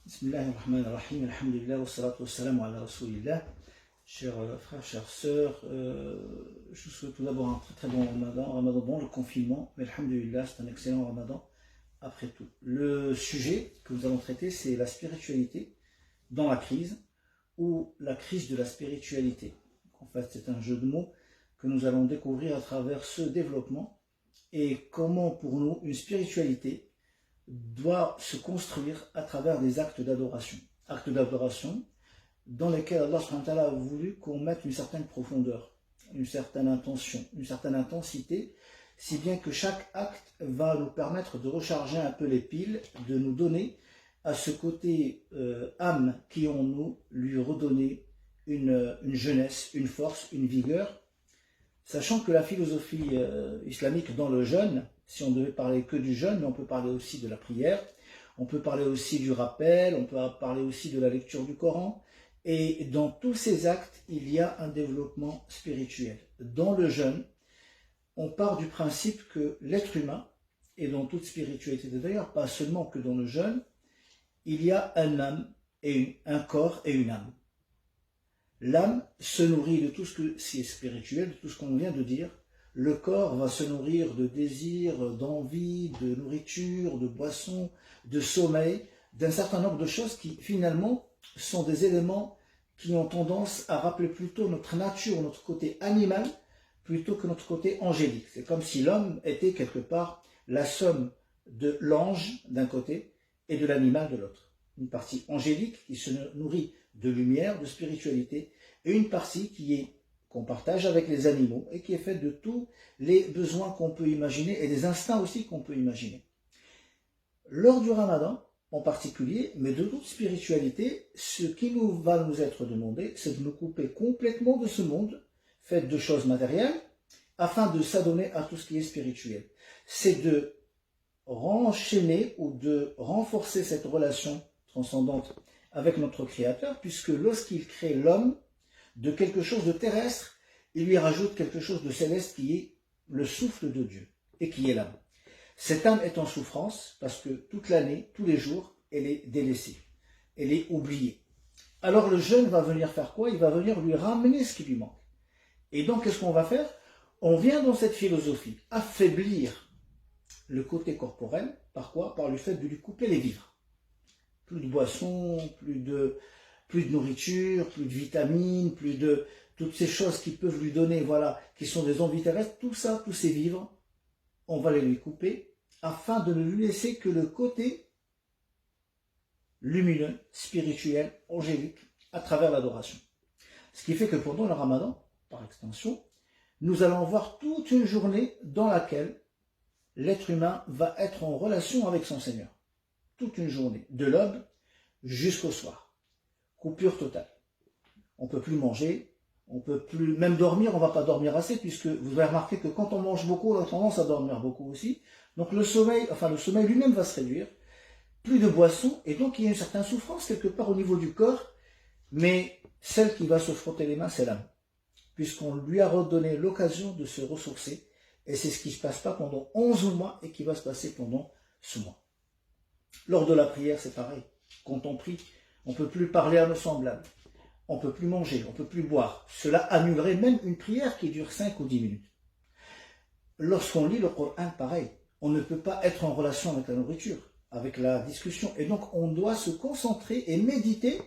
Bismillahirrahmanirrahim, alhamdulillah, wa salatu wa salam ala rasulillah. Chers frères, chères sœurs, je vous souhaite tout d'abord un très bon ramadan bon, le confinement, mais alhamdulillah, c'est un excellent ramadan après tout. Le sujet que nous allons traiter, c'est la spiritualité dans la crise, ou la crise de la spiritualité. En fait, c'est un jeu de mots que nous allons découvrir à travers ce développement, et comment pour nous, une spiritualité doit se construire à travers des actes d'adoration. Actes d'adoration dans lesquels Allah subhanahu wa ta'ala a voulu qu'on mette une certaine profondeur, une certaine intention, une certaine intensité, si bien que chaque acte va nous permettre de recharger un peu les piles, de nous donner à ce côté âme qui en nous, lui redonner une jeunesse, une force, une vigueur, sachant que la philosophie islamique dans le jeûne, si on devait parler que du jeûne, mais on peut parler aussi de la prière, on peut parler aussi du rappel, on peut parler aussi de la lecture du Coran, et dans tous ces actes, il y a un développement spirituel. Dans le jeûne, on part du principe que l'être humain, et dans toute spiritualité d'ailleurs, pas seulement que dans le jeûne, il y a un âme, et un corps et une âme. L'âme se nourrit de tout ce qui est spirituel, de tout ce qu'on vient de dire. Le corps va se nourrir de désirs, d'envie, de nourriture, de boissons, de sommeil, d'un certain nombre de choses qui finalement sont des éléments qui ont tendance à rappeler plutôt notre nature, notre côté animal, plutôt que notre côté angélique. C'est comme si l'homme était quelque part la somme de l'ange d'un côté et de l'animal de l'autre. Une partie angélique qui se nourrit de lumière, de spiritualité, et une partie qu'on partage avec les animaux et qui est faite de tous les besoins qu'on peut imaginer et des instincts aussi qu'on peut imaginer. Lors du Ramadan en particulier, mais de toute spiritualité, ce qui va nous être demandé, c'est de nous couper complètement de ce monde fait de choses matérielles afin de s'adonner à tout ce qui est spirituel. C'est de renchaîner ou de renforcer cette relation transcendante avec notre Créateur, puisque lorsqu'il crée l'homme de quelque chose de terrestre, il lui rajoute quelque chose de céleste qui est le souffle de Dieu et qui est l'âme. Cette âme est en souffrance parce que toute l'année, tous les jours, elle est délaissée, elle est oubliée. Alors le jeûne va venir faire quoi? Il va venir lui ramener ce qui lui manque. Et donc qu'est-ce qu'on va faire? On vient dans cette philosophie affaiblir le côté corporel, par quoi? Par le fait de lui couper les vivres. Plus de boissons, plus de nourriture, plus de vitamines, plus de toutes ces choses qui peuvent lui donner, voilà, qui sont des envies terrestres, tout ça, tous ces vivres, on va les lui couper afin de ne lui laisser que le côté lumineux, spirituel, angélique, à travers l'adoration. Ce qui fait que pendant le Ramadan, par extension, nous allons voir toute une journée dans laquelle l'être humain va être en relation avec son Seigneur. Toute une journée, de l'aube jusqu'au soir. Coupure totale. On ne peut plus manger, on ne peut plus même dormir, on ne va pas dormir assez, puisque vous avez remarqué que quand on mange beaucoup, on a tendance à dormir beaucoup aussi. Donc le sommeil lui-même va se réduire. Plus de boissons, et donc il y a une certaine souffrance quelque part au niveau du corps, mais celle qui va se frotter les mains, c'est l'âme. Puisqu'on lui a redonné l'occasion de se ressourcer, et c'est ce qui ne se passe pas pendant 11 mois et qui va se passer pendant ce mois. Lors de la prière, c'est pareil. Quand on prie, on ne peut plus parler à nos semblables. On ne peut plus manger, on ne peut plus boire. Cela annulerait même une prière qui dure 5 ou 10 minutes. Lorsqu'on lit le Coran, pareil. On ne peut pas être en relation avec la nourriture, avec la discussion. Et donc, on doit se concentrer et méditer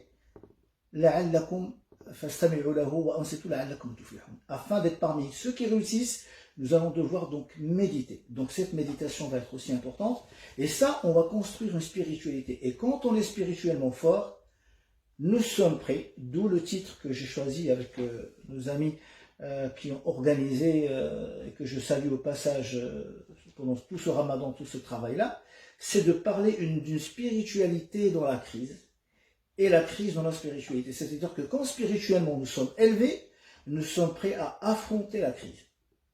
afin d'être parmi ceux qui réussissent. Nous allons devoir donc méditer. Donc cette méditation va être aussi importante. Et ça, on va construire une spiritualité. Et quand on est spirituellement fort, nous sommes prêts. D'où le titre que j'ai choisi avec nos amis qui ont organisé et que je salue au passage pendant tout ce ramadan, tout ce travail-là. C'est de parler d'une spiritualité dans la crise et la crise dans la spiritualité. C'est-à-dire que quand spirituellement nous sommes élevés, nous sommes prêts à affronter la crise.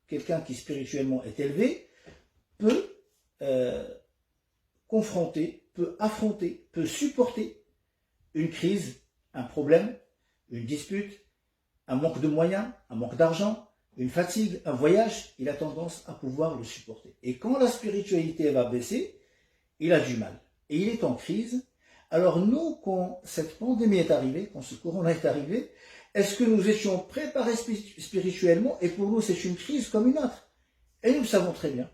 Quelqu'un qui spirituellement est élevé peut confronter, peut affronter, peut supporter une crise, un problème, une dispute, un manque de moyens, un manque d'argent, une fatigue, un voyage. Il a tendance à pouvoir le supporter. Et quand la spiritualité va baisser, il a du mal. Et il est en crise. Alors nous, quand cette pandémie est arrivée, quand ce corona est arrivé, est-ce que nous étions préparés spirituellement? Et pour nous, c'est une crise comme une autre. Et nous le savons très bien.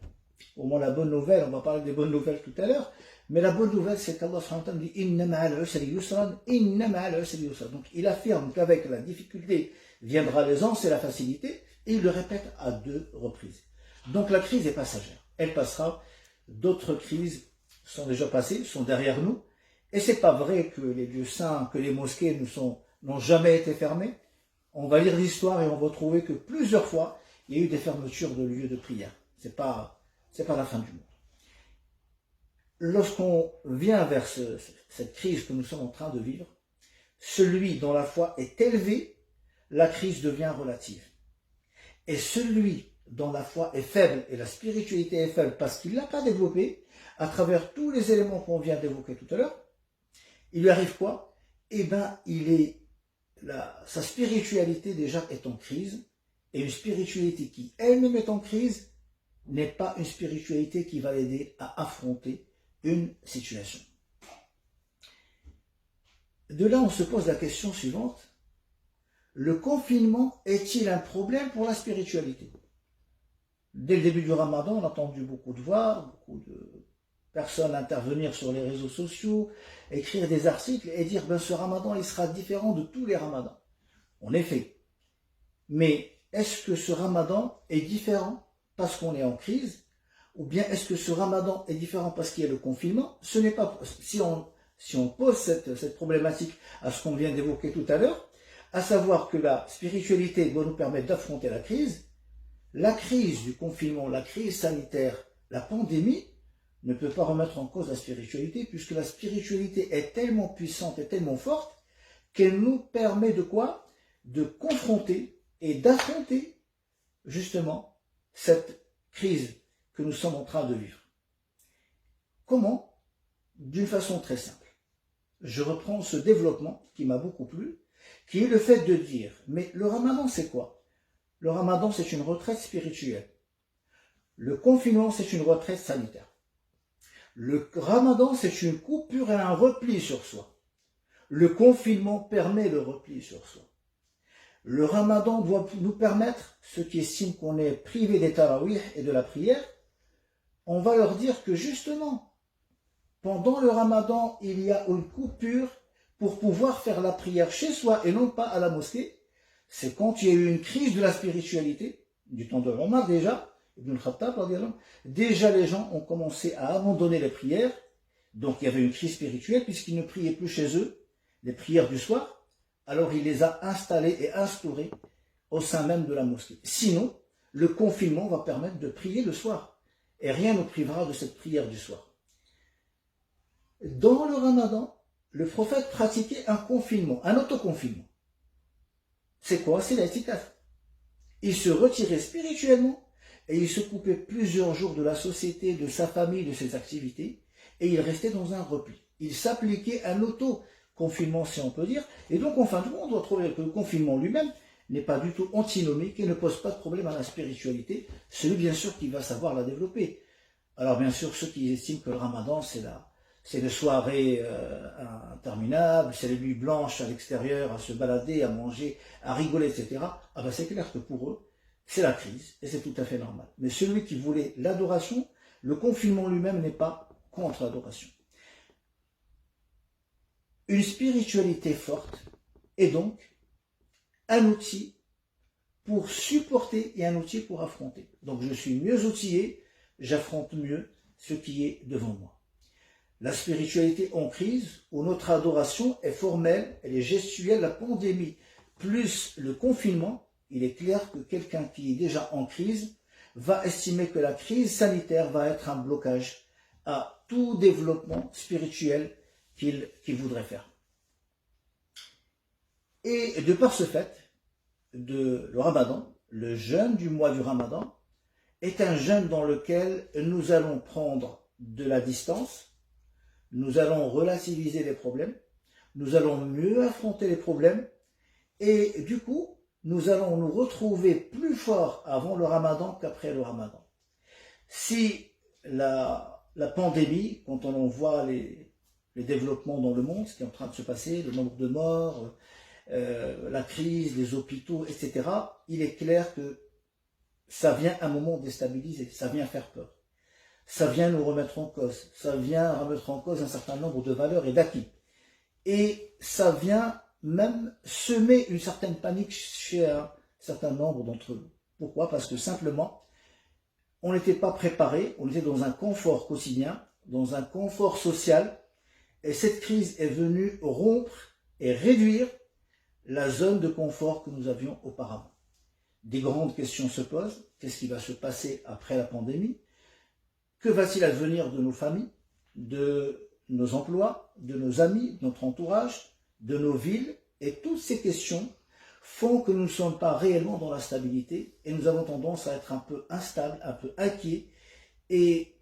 Au moins la bonne nouvelle, on va parler des bonnes nouvelles tout à l'heure, mais la bonne nouvelle, c'est qu'Allah dit Inna ma'al usri yusran, inna ma'al usri yusran. Donc il affirme qu'avec la difficulté viendra l'aisance et la facilité, et il le répète à 2 reprises. Donc la crise est passagère. Elle passera. D'autres crises sont déjà passées, sont derrière nous. Et c'est pas vrai que les lieux saints, que les mosquées n'ont jamais été fermées. On va lire l'histoire et on va trouver que plusieurs fois, il y a eu des fermetures de lieux de prière. C'est pas la fin du monde. Lorsqu'on vient vers cette crise que nous sommes en train de vivre, celui dont la foi est élevée, la crise devient relative. Et celui dont la foi est faible et la spiritualité est faible parce qu'il ne l'a pas développée, à travers tous les éléments qu'on vient d'évoquer tout à l'heure, il lui arrive quoi? Eh bien, sa spiritualité déjà est en crise, et une spiritualité qui elle-même est en crise n'est pas une spiritualité qui va l'aider à affronter une situation. De là, on se pose la question suivante. Le confinement est-il un problème pour la spiritualité? Dès le début du Ramadan, on a entendu beaucoup de voix, beaucoup de personnes intervenir sur les réseaux sociaux, écrire des articles et dire ben, ce Ramadan il sera différent de tous les Ramadans. En effet. Mais est-ce que ce Ramadan est différent parce qu'on est en crise? Ou bien est-ce que ce Ramadan est différent parce qu'il y a le confinement? Ce n'est pas. Si on pose cette problématique à ce qu'on vient d'évoquer tout à l'heure, à savoir que la spiritualité doit nous permettre d'affronter la crise du confinement, la crise sanitaire, la pandémie, ne peut pas remettre en cause la spiritualité, puisque la spiritualité est tellement puissante et tellement forte qu'elle nous permet de quoi? De confronter et d'affronter justement cette crise que nous sommes en train de vivre. Comment? D'une façon très simple. Je reprends ce développement qui m'a beaucoup plu, qui est le fait de dire, mais le Ramadan c'est quoi? Le Ramadan c'est une retraite spirituelle. Le confinement c'est une retraite sanitaire. Le Ramadan, c'est une coupure et un repli sur soi. Le confinement permet le repli sur soi. Le Ramadan doit nous permettre, ceux qui estiment qu'on est privé des tarawih et de la prière, on va leur dire que justement, pendant le Ramadan, il y a une coupure pour pouvoir faire la prière chez soi et non pas à la mosquée. C'est quand il y a eu une crise de la spiritualité, du temps de Omar déjà, Ibn Khattab, déjà les gens ont commencé à abandonner les prières, donc il y avait une crise spirituelle puisqu'ils ne priaient plus chez eux les prières du soir, alors il les a installées et instaurées au sein même de la mosquée. Sinon, le confinement va permettre de prier le soir et rien ne privera de cette prière du soir. Dans le Ramadan, le prophète pratiquait un confinement, un autoconfinement. C'est quoi? C'est l'itikaf. Il se retirait spirituellement et il se coupait plusieurs jours de la société, de sa famille, de ses activités, et il restait dans un repli. Il s'appliquait un auto-confinement, si on peut dire, et donc en fin de compte, on doit trouver que le confinement lui-même n'est pas du tout antinomique et ne pose pas de problème à la spiritualité, celui bien sûr qui va savoir la développer. Alors bien sûr, ceux qui estiment que le Ramadan, c'est des soirées interminables, c'est les nuits blanches à l'extérieur, à se balader, à manger, à rigoler, etc., ah ben c'est clair que pour eux, c'est la crise, et c'est tout à fait normal. Mais celui qui voulait l'adoration, le confinement lui-même n'est pas contre l'adoration. Une spiritualité forte est donc un outil pour supporter et un outil pour affronter. Donc je suis mieux outillé, j'affronte mieux ce qui est devant moi. La spiritualité en crise, où notre adoration est formelle, elle est gestuelle, la pandémie plus le confinement, il est clair que quelqu'un qui est déjà en crise va estimer que la crise sanitaire va être un blocage à tout développement spirituel qu'il voudrait faire. Et de par ce fait, le Ramadan, le jeûne du mois du Ramadan, est un jeûne dans lequel nous allons prendre de la distance, nous allons relativiser les problèmes, nous allons mieux affronter les problèmes, et du coup, nous allons nous retrouver plus forts avant le Ramadan qu'après le Ramadan. Si la pandémie, quand on en voit les les développements dans le monde, ce qui est en train de se passer, le nombre de morts, la crise, les hôpitaux, etc., il est clair que ça vient à un moment déstabiliser, ça vient faire peur. Ça vient nous remettre en cause, ça vient remettre en cause un certain nombre de valeurs et d'acquis. Et ça vient même semer une certaine panique chez un certain nombre d'entre nous. Pourquoi? Parce que simplement, on n'était pas préparé, on était dans un confort quotidien, dans un confort social, et cette crise est venue rompre et réduire la zone de confort que nous avions auparavant. Des grandes questions se posent. Qu'est-ce qui va se passer après la pandémie? Que va-t-il advenir de nos familles, de nos emplois, de nos amis, de notre entourage, de nos villes? Et toutes ces questions font que nous ne sommes pas réellement dans la stabilité et nous avons tendance à être un peu instables, un peu inquiets. Et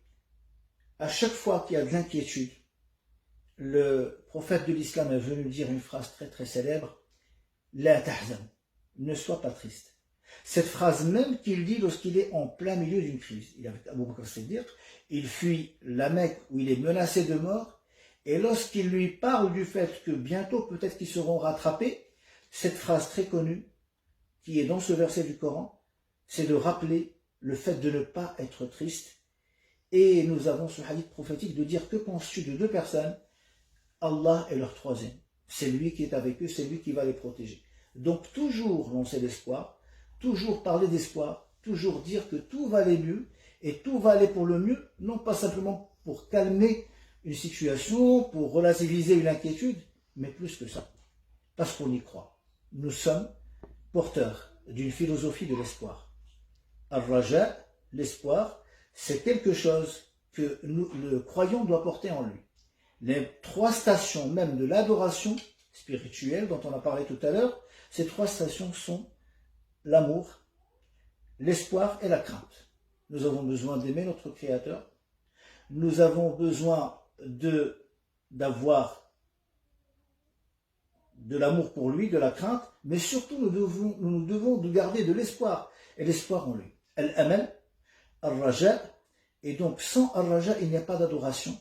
à chaque fois qu'il y a de l'inquiétude, le prophète de l'islam est venu dire une phrase très très célèbre, « La tahzan » ne sois pas triste. Cette phrase même qu'il dit lorsqu'il est en plein milieu d'une crise. Il est avec Abu Bakr Siddiq, il fuit la Mecque où il est menacé de mort, et lorsqu'il lui parle du fait que bientôt peut-être qu'ils seront rattrapés, cette phrase très connue qui est dans ce verset du Coran, c'est de rappeler le fait de ne pas être triste. Et nous avons ce hadith prophétique de dire, que penses-tu de deux personnes? Allah est leur troisième. C'est lui qui est avec eux, c'est lui qui va les protéger. Donc toujours lancer l'espoir, toujours parler d'espoir, toujours dire que tout va aller mieux, et tout va aller pour le mieux, non pas simplement pour calmer une situation, pour relativiser une inquiétude, mais plus que ça, parce qu'on y croit. Nous sommes porteurs d'une philosophie de l'espoir. Al-Raja, l'espoir, c'est quelque chose que le croyant doit porter en lui. Les trois stations même de l'adoration spirituelle dont on a parlé tout à l'heure, ces trois stations sont l'amour, l'espoir et la crainte. Nous avons besoin d'aimer notre Créateur. Nous avons besoin d'avoir de l'amour pour lui, de la crainte, mais surtout nous devons de garder de l'espoir, et l'espoir en lui. Al-Amal, Al-Raja, et donc sans Al-Raja, il n'y a pas d'adoration,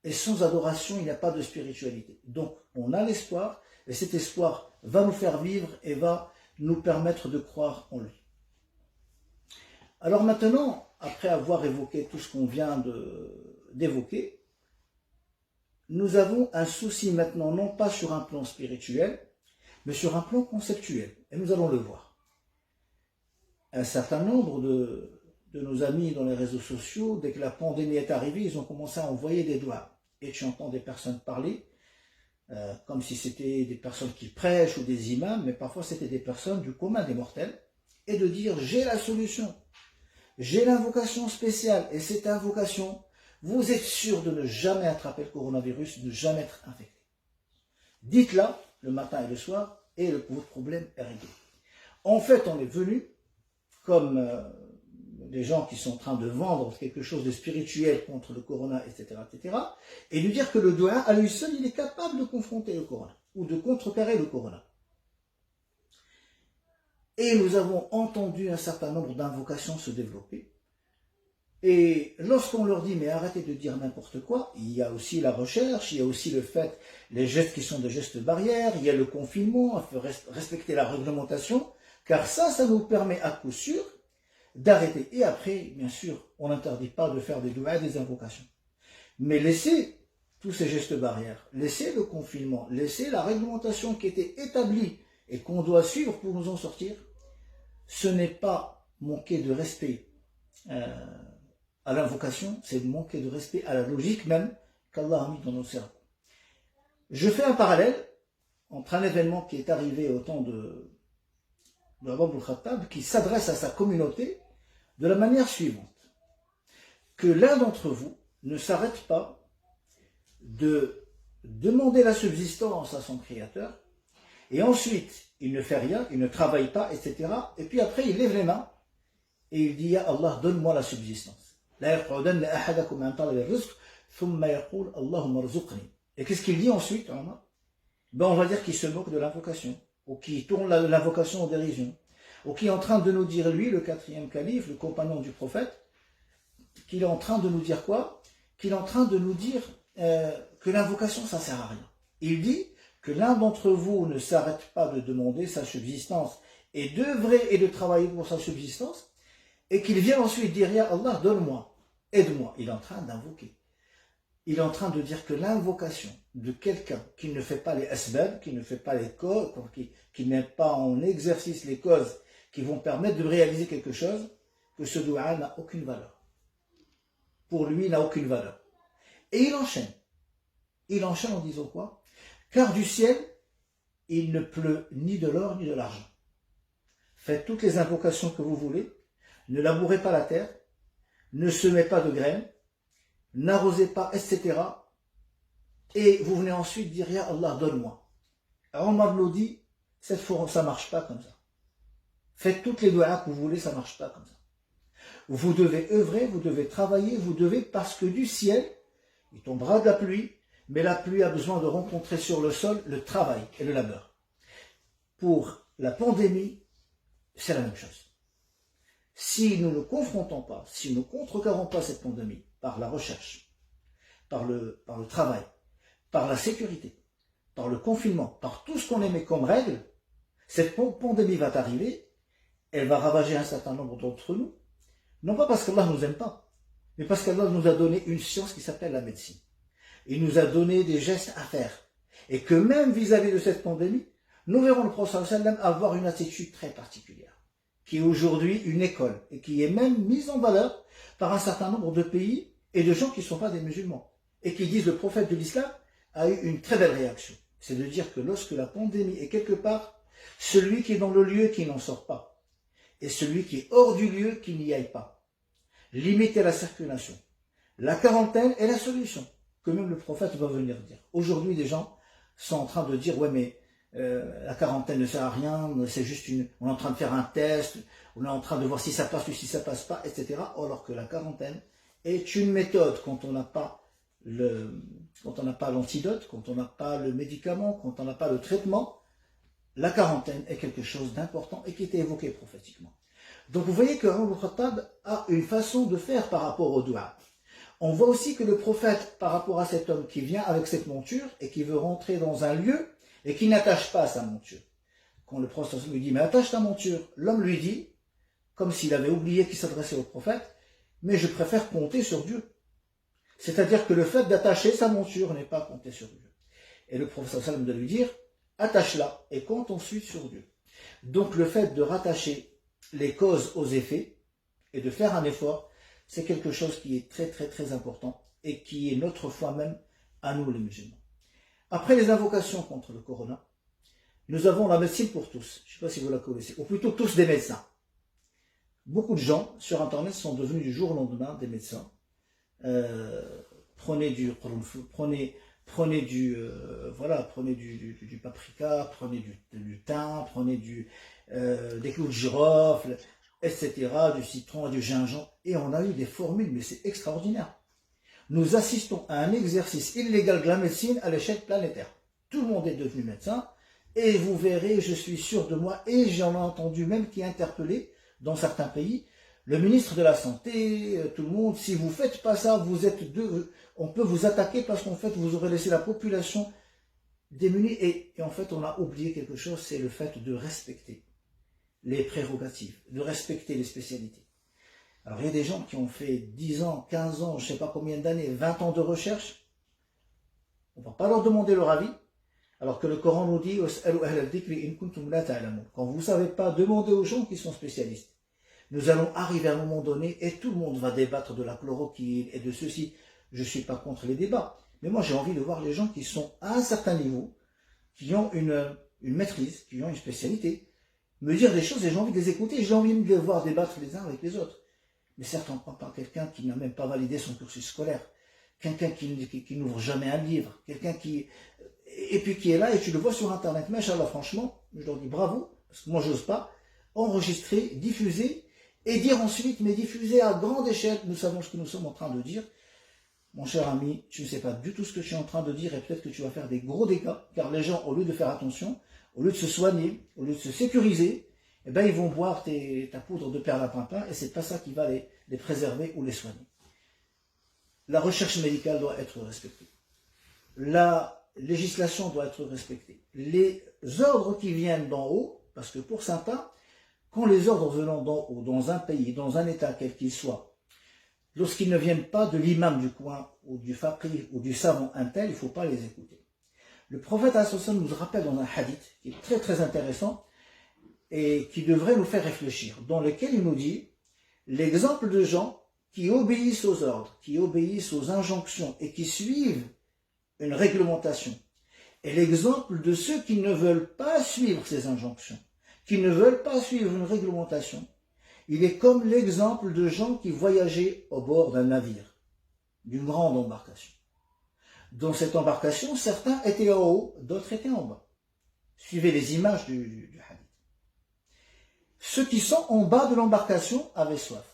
et sans adoration, il n'y a pas de spiritualité. Donc on a l'espoir, et cet espoir va nous faire vivre et va nous permettre de croire en lui. Alors maintenant, après avoir évoqué tout ce qu'on vient d'évoquer, nous avons un souci maintenant, non pas sur un plan spirituel, mais sur un plan conceptuel. Et nous allons le voir. Un certain nombre de nos amis dans les réseaux sociaux, dès que la pandémie est arrivée, ils ont commencé à envoyer des doigts. Et tu entends des personnes parler, comme si c'était des personnes qui prêchent ou des imams, mais parfois c'était des personnes du commun des mortels, et de dire « j'ai la solution, j'ai l'invocation spéciale, et cette invocation, vous êtes sûr de ne jamais attraper le coronavirus, de ne jamais être infecté. Dites-la le matin et le soir, et votre problème est réglé. » En fait, on est venu, comme les gens qui sont en train de vendre quelque chose de spirituel contre le corona, etc., et lui dire que le doigt, à lui seul, il est capable de confronter le corona, ou de contrecarrer le corona. Et nous avons entendu un certain nombre d'invocations se développer. Et lorsqu'on leur dit, mais arrêtez de dire n'importe quoi, il y a aussi la recherche, il y a aussi le fait, les gestes qui sont des gestes barrières, il y a le confinement, il faut respecter la réglementation, car ça nous permet à coup sûr d'arrêter. Et après, bien sûr, on n'interdit pas de faire des doigts, des invocations. Mais laissez tous ces gestes barrières, laissez le confinement, laissez la réglementation qui était établie et qu'on doit suivre pour nous en sortir, ce n'est pas manquer de respect à l'invocation, c'est manquer de respect à la logique même qu'Allah a mis dans nos cerveaux. Je fais un parallèle entre un événement qui est arrivé au temps de Omar ibn Khattab, qui s'adresse à sa communauté de la manière suivante. Que l'un d'entre vous ne s'arrête pas de demander la subsistance à son Créateur, et ensuite, il ne fait rien, il ne travaille pas, etc. Et puis après, il lève les mains, et il dit, Ya Allah, donne-moi la subsistance. Et qu'est-ce qu'il dit ensuite, on va dire qu'il se moque de l'invocation, ou qu'il tourne l'invocation en dérision, ou qu'il est en train de nous dire, lui, le quatrième calife, le compagnon du prophète, qu'il est en train de nous dire quoi? Qu'il est en train de nous dire que l'invocation, ça ne sert à rien. Il dit que l'un d'entre vous ne s'arrête pas de demander sa subsistance et d'œuvrer et de travailler pour sa subsistance, et qu'il vient ensuite dire, Ya Allah, donne-moi, aide-moi. Il est en train d'invoquer. Il est en train de dire que l'invocation de quelqu'un qui ne fait pas les asbab, qui ne fait pas les causes, qui met pas en exercice les causes qui vont permettre de réaliser quelque chose, que ce dua n'a aucune valeur. Pour lui, il n'a aucune valeur. Et il enchaîne. Il enchaîne en disant quoi? Car du ciel, il ne pleut ni de l'or ni de l'argent. Faites toutes les invocations que vous voulez, ne labourez pas la terre, ne semez pas de graines, n'arrosez pas, etc. Et vous venez ensuite dire, Ya Allah, donne-moi. Alors Omar nous dit, cette fois, ça ne marche pas comme ça. Faites toutes les doigts que vous voulez, ça ne marche pas comme ça. Vous devez œuvrer, vous devez travailler, vous devez, parce que du ciel, il tombera de la pluie, mais la pluie a besoin de rencontrer sur le sol le travail et le labeur. Pour la pandémie, c'est la même chose. Si nous ne confrontons pas, si nous ne contrecarrons pas cette pandémie par la recherche, par le travail, par la sécurité, par le confinement, par tout ce qu'on émet comme règle, cette pandémie va arriver, elle va ravager un certain nombre d'entre nous, non pas parce qu'Allah ne nous aime pas, mais parce qu'Allah nous a donné une science qui s'appelle la médecine. Il nous a donné des gestes à faire. Et que même vis-à-vis de cette pandémie, nous verrons le prophète sallam avoir une attitude très particulière, qui est aujourd'hui une école, et qui est même mise en valeur par un certain nombre de pays et de gens qui ne sont pas des musulmans, et qui disent le prophète de l'islam a eu une très belle réaction. C'est de dire que lorsque la pandémie est quelque part, celui qui est dans le lieu qui n'en sort pas, et celui qui est hors du lieu qui n'y aille pas. Limiter la circulation. La quarantaine est la solution, que même le prophète va venir dire. Aujourd'hui, des gens sont en train de dire, ouais mais la quarantaine ne sert à rien, c'est juste on est en train de faire un test, on est en train de voir si ça passe ou si ça passe pas, etc. Alors que la quarantaine est une méthode quand on n'a pas l'antidote, quand on n'a pas le médicament, quand on n'a pas le traitement. La quarantaine est quelque chose d'important et qui était évoqué prophétiquement. Donc vous voyez que Omar ibn Khattab a une façon de faire par rapport au dua. On voit aussi que le prophète, par rapport à cet homme qui vient avec cette monture et qui veut rentrer dans un lieu et qui n'attache pas sa monture. Quand le prophète lui dit, mais attache ta monture, l'homme lui dit, comme s'il avait oublié qu'il s'adressait au prophète, mais je préfère compter sur Dieu. C'est-à-dire que le fait d'attacher sa monture n'est pas compter sur Dieu. Et le prophète sallam de lui dire, attache-la et compte ensuite sur Dieu. Donc le fait de rattacher les causes aux effets et de faire un effort, c'est quelque chose qui est très très très important et qui est notre foi même à nous les musulmans. Après les invocations contre le corona, nous avons la médecine pour tous. Je ne sais pas si vous la connaissez, ou plutôt tous des médecins. Beaucoup de gens sur Internet sont devenus du jour au lendemain des médecins. Prenez du paprika, prenez du thym, prenez des clous de girofle, etc., du citron, du gingembre. Et on a eu des formules, mais c'est extraordinaire. Nous assistons à un exercice illégal de la médecine à l'échelle planétaire. Tout le monde est devenu médecin, et vous verrez, je suis sûr de moi, et j'en ai entendu même qui est interpellé dans certains pays, le ministre de la Santé, tout le monde, si vous ne faites pas ça, on peut vous attaquer parce qu'en fait, vous aurez laissé la population démunie. Et en fait, on a oublié quelque chose, c'est le fait de respecter les prérogatives, de respecter les spécialités. Alors, il y a des gens qui ont fait 10 ans, 15 ans, je ne sais pas combien d'années, 20 ans de recherche. On ne va pas leur demander leur avis, alors que le Coran nous dit quand vous ne savez pas, demandez aux gens qui sont spécialistes. Nous allons arriver à un moment donné et tout le monde va débattre de la chloroquine et de ceci. Je ne suis pas contre les débats, mais moi j'ai envie de voir les gens qui sont à un certain niveau, qui ont une maîtrise, qui ont une spécialité, me dire des choses et j'ai envie de les écouter, j'ai envie de les voir débattre les uns avec les autres. Mais certainement pas quelqu'un qui n'a même pas validé son cursus scolaire, quelqu'un qui n'ouvre jamais un livre, quelqu'un et puis qui est là et tu le vois sur Internet. Mais Inch'Allah, franchement, je leur dis bravo, parce que moi j'ose pas, enregistrer, diffuser, et dire ensuite, mais diffuser à grande échelle, nous savons ce que nous sommes en train de dire. Mon cher ami, tu ne sais pas du tout ce que tu es en train de dire, et peut-être que tu vas faire des gros dégâts, car les gens, au lieu de faire attention, au lieu de se soigner, au lieu de se sécuriser, eh ben, ils vont boire ta poudre de perlimpinpin, et c'est pas ça qui va les préserver ou les soigner. La recherche médicale doit être respectée. la législation doit être respectée. Les ordres qui viennent d'en haut, parce que pour certains, quand les ordres venant d'en haut, dans un pays, dans un État quel qu'il soit, lorsqu'ils ne viennent pas de l'imam du coin, ou du faqih, ou du savant intel, il ne faut pas les écouter. Le prophète nous rappelle dans un hadith, qui est très très intéressant, et qui devrait nous faire réfléchir, dans lequel il nous dit, l'exemple de gens qui obéissent aux ordres, qui obéissent aux injonctions, et qui suivent une réglementation, et l'exemple de ceux qui ne veulent pas suivre ces injonctions, qui ne veulent pas suivre une réglementation, il est comme l'exemple de gens qui voyageaient au bord d'un navire, d'une grande embarcation. Dans cette embarcation, certains étaient en haut, d'autres étaient en bas. Suivez les images du hadith. Ceux qui sont en bas de l'embarcation avaient soif.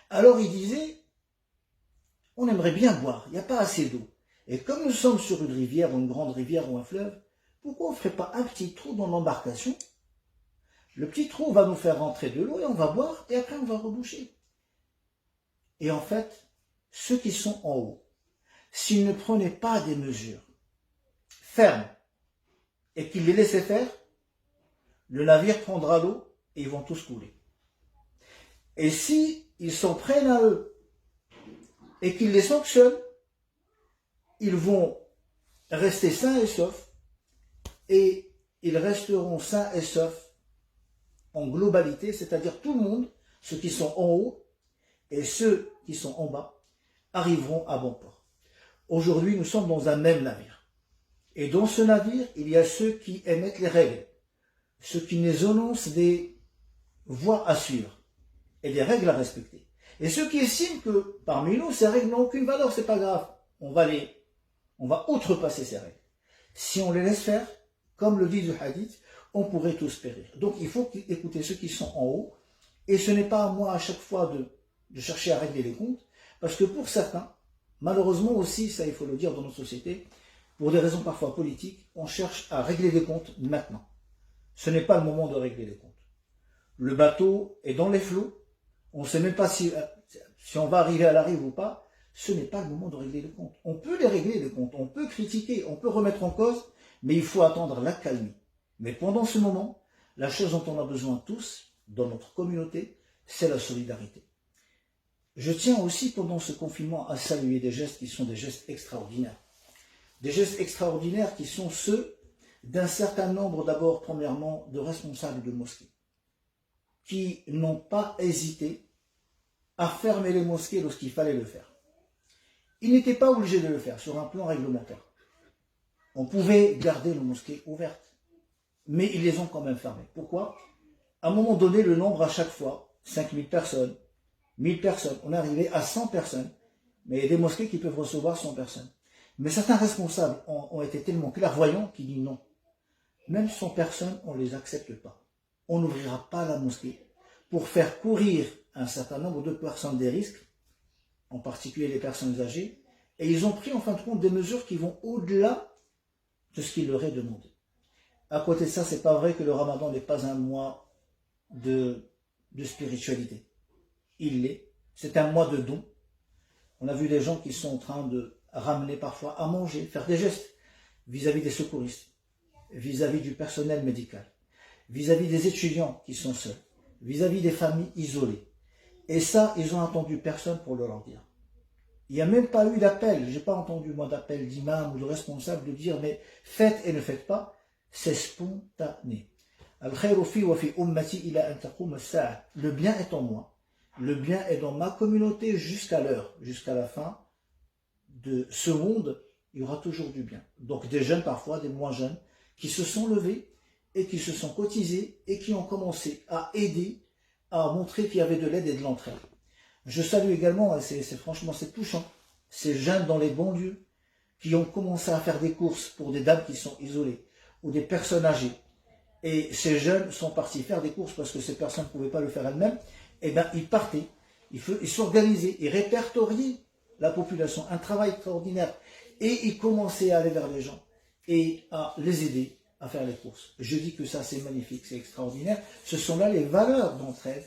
Alors ils disaient, on aimerait bien boire, il n'y a pas assez d'eau. Et comme nous sommes sur une rivière, ou une grande rivière, ou un fleuve, pourquoi on ne ferait pas un petit trou dans l'embarcation? Le petit trou va nous faire rentrer de l'eau et on va boire, et après on va reboucher. Et en fait, ceux qui sont en haut, s'ils ne prenaient pas des mesures fermes et qu'ils les laissaient faire, le navire prendra l'eau et ils vont tous couler. Et si ils s'en prennent à eux et qu'ils les sanctionnent, ils vont rester sains et saufs, et ils resteront sains et saufs en globalité, c'est-à-dire tout le monde, ceux qui sont en haut et ceux qui sont en bas, arriveront à bon port. Aujourd'hui, nous sommes dans un même navire. Et dans ce navire, il y a ceux qui émettent les règles, ceux qui nous annoncent des voies à suivre et des règles à respecter. Et ceux qui estiment que parmi nous, ces règles n'ont aucune valeur, c'est pas grave, on va outrepasser ces règles. Si on les laisse faire, comme le dit le hadith, on pourrait tous périr. Donc il faut écouter ceux qui sont en haut, et ce n'est pas à moi à chaque fois de chercher à régler les comptes, parce que pour certains, malheureusement aussi, ça il faut le dire dans notre société, pour des raisons parfois politiques, on cherche à régler les comptes maintenant. Ce n'est pas le moment de régler les comptes. Le bateau est dans les flots, on ne sait même pas si on va arriver à la rive ou pas, ce n'est pas le moment de régler les comptes. On peut les régler les comptes, on peut critiquer, on peut remettre en cause, mais il faut attendre la calmie. Mais pendant ce moment, la chose dont on a besoin tous, dans notre communauté, c'est la solidarité. Je tiens aussi pendant ce confinement à saluer des gestes qui sont des gestes extraordinaires. Des gestes extraordinaires qui sont ceux d'un certain nombre, d'abord, premièrement, de responsables de mosquées, qui n'ont pas hésité à fermer les mosquées lorsqu'il fallait le faire. Ils n'étaient pas obligés de le faire sur un plan réglementaire. On pouvait garder nos mosquées ouvertes, mais ils les ont quand même fermées. Pourquoi? À un moment donné, le nombre à chaque fois, 5000 personnes, 1000 personnes, on est arrivé à 100 personnes, mais il y a des mosquées qui peuvent recevoir 100 personnes. Mais certains responsables ont été tellement clairvoyants qu'ils disent non. Même 100 personnes, on ne les accepte pas. On n'ouvrira pas la mosquée pour faire courir un certain nombre de personnes des risques, en particulier les personnes âgées, et ils ont pris en fin de compte des mesures qui vont au-delà de ce qu'il leur est demandé. À côté de ça, c'est pas vrai que le Ramadan n'est pas un mois de spiritualité. Il l'est. C'est un mois de don. On a vu des gens qui sont en train de ramener parfois à manger, faire des gestes vis-à-vis des secouristes, vis-à-vis du personnel médical, vis-à-vis des étudiants qui sont seuls, vis-à-vis des familles isolées. Et ça, ils ont attendu personne pour le leur dire. Il n'y a même pas eu d'appel. Je n'ai pas entendu, moi, d'appel d'imam ou de responsable de dire, mais faites et ne faites pas. C'est spontané. Le bien est en moi. Le bien est dans ma communauté jusqu'à l'heure, jusqu'à la fin de ce monde. Il y aura toujours du bien. Donc des jeunes parfois, des moins jeunes, qui se sont levés et qui se sont cotisés et qui ont commencé à aider, à montrer qu'il y avait de l'aide et de l'entraide. Je salue également, et franchement c'est touchant, ces jeunes dans les banlieues qui ont commencé à faire des courses pour des dames qui sont isolées ou des personnes âgées. Et ces jeunes sont partis faire des courses parce que ces personnes ne pouvaient pas le faire elles-mêmes. Et bien ils partaient, ils s'organisaient, ils répertoriaient la population, un travail extraordinaire. Et ils commençaient à aller vers les gens et à les aider à faire les courses. Je dis que ça c'est magnifique, c'est extraordinaire. Ce sont là les valeurs d'entraide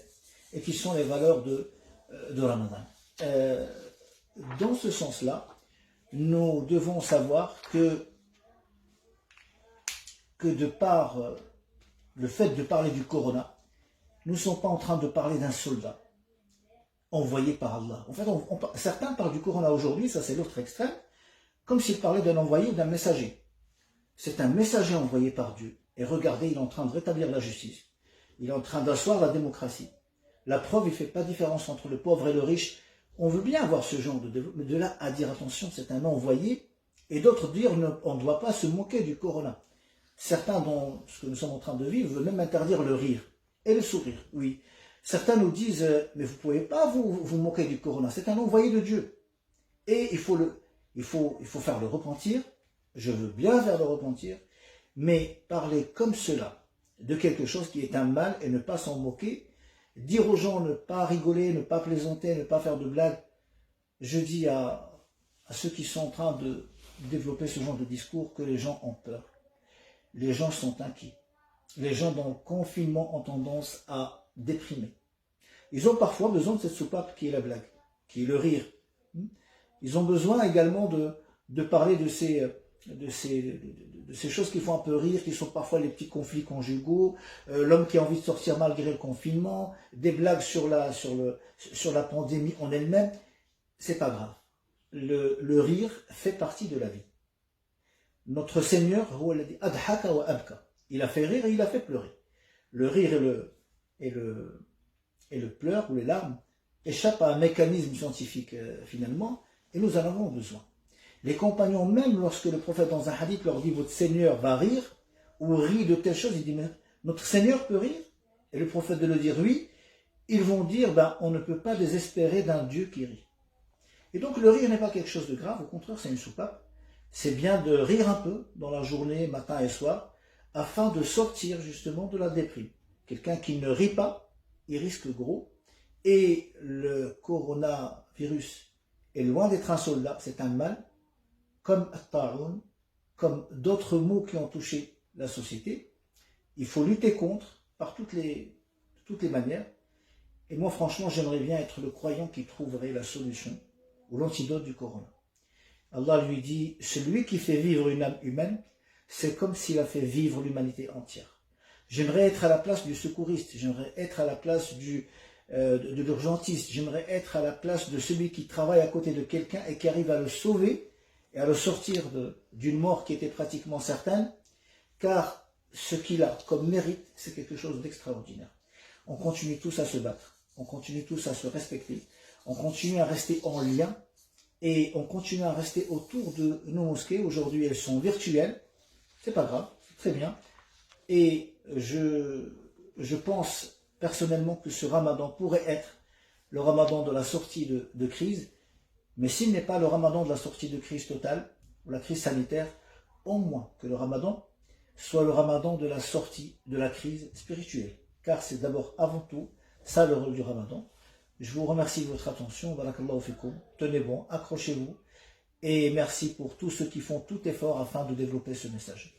et qui sont les valeurs de Ramadan. Dans ce sens-là, nous devons savoir que de par le fait de parler du corona, nous ne sommes pas en train de parler d'un soldat envoyé par Allah. En fait, certains parlent du corona aujourd'hui, ça c'est l'autre extrême, comme s'ils parlaient d'un envoyé ou d'un messager. C'est un messager envoyé par Dieu. Et regardez, il est en train de rétablir la justice. Il est en train d'asseoir la démocratie. La preuve, il ne fait pas de différence entre le pauvre et le riche. On veut bien avoir ce genre de développement, mais de là à dire attention, c'est un envoyé, et d'autres dire on ne doit pas se moquer du corona. Certains, dans ce que nous sommes en train de vivre, veulent même interdire le rire et le sourire, oui. Certains nous disent, mais vous ne pouvez pas vous moquer du corona, c'est un envoyé de Dieu. Et il faut faire le repentir, je veux bien faire le repentir, mais parler comme cela de quelque chose qui est un mal et ne pas s'en moquer, dire aux gens ne pas rigoler, ne pas plaisanter, ne pas faire de blagues. Je dis à ceux qui sont en train de développer ce genre de discours que les gens ont peur. Les gens sont inquiets. Les gens dans le confinement ont tendance à déprimer. Ils ont parfois besoin de cette soupape qui est la blague, qui est le rire. Ils ont besoin également de parler de ces choses qui font un peu rire, qui sont parfois les petits conflits conjugaux, l'homme qui a envie de sortir malgré le confinement, des blagues sur la pandémie en elle-même. C'est pas grave. Le rire fait partie de la vie. Notre Seigneur, il a fait rire et il a fait pleurer. Le rire et le pleur ou les larmes échappent à un mécanisme scientifique finalement, et nous en avons besoin. Les compagnons, même lorsque le prophète dans un hadith leur dit votre Seigneur va rire, ou rit de telle chose, il dit mais notre Seigneur peut rire, et le prophète de le dire oui, ils vont dire on ne peut pas désespérer d'un Dieu qui rit. Et donc le rire n'est pas quelque chose de grave, au contraire c'est une soupape. C'est bien de rire un peu dans la journée, matin et soir, afin de sortir justement de la déprime. Quelqu'un qui ne rit pas, il risque gros. Et le coronavirus est loin d'être un soldat, c'est un mal, comme At-Ta'un, comme d'autres maux qui ont touché la société. Il faut lutter contre par toutes les manières. Et moi franchement, j'aimerais bien être le croyant qui trouverait la solution ou l'antidote du corona. Allah lui dit, celui qui fait vivre une âme humaine, c'est comme s'il a fait vivre l'humanité entière. J'aimerais être à la place du secouriste, j'aimerais être à la place de l'urgentiste, j'aimerais être à la place de celui qui travaille à côté de quelqu'un et qui arrive à le sauver et à le sortir d'une mort qui était pratiquement certaine, car ce qu'il a comme mérite, c'est quelque chose d'extraordinaire. On continue tous à se battre, on continue tous à se respecter, on continue à rester en lien, et on continue à rester autour de nos mosquées. Aujourd'hui, elles sont virtuelles. C'est pas grave, c'est très bien. Et je pense personnellement que ce ramadan pourrait être le ramadan de la sortie de crise. Mais s'il n'est pas le ramadan de la sortie de crise totale, ou la crise sanitaire, au moins que le ramadan soit le ramadan de la sortie de la crise spirituelle. Car c'est d'abord, avant tout, ça le rôle du ramadan. Je vous remercie de votre attention. Barakallahu fikoum. Tenez bon, accrochez-vous. Et merci pour tous ceux qui font tout effort afin de développer ce message.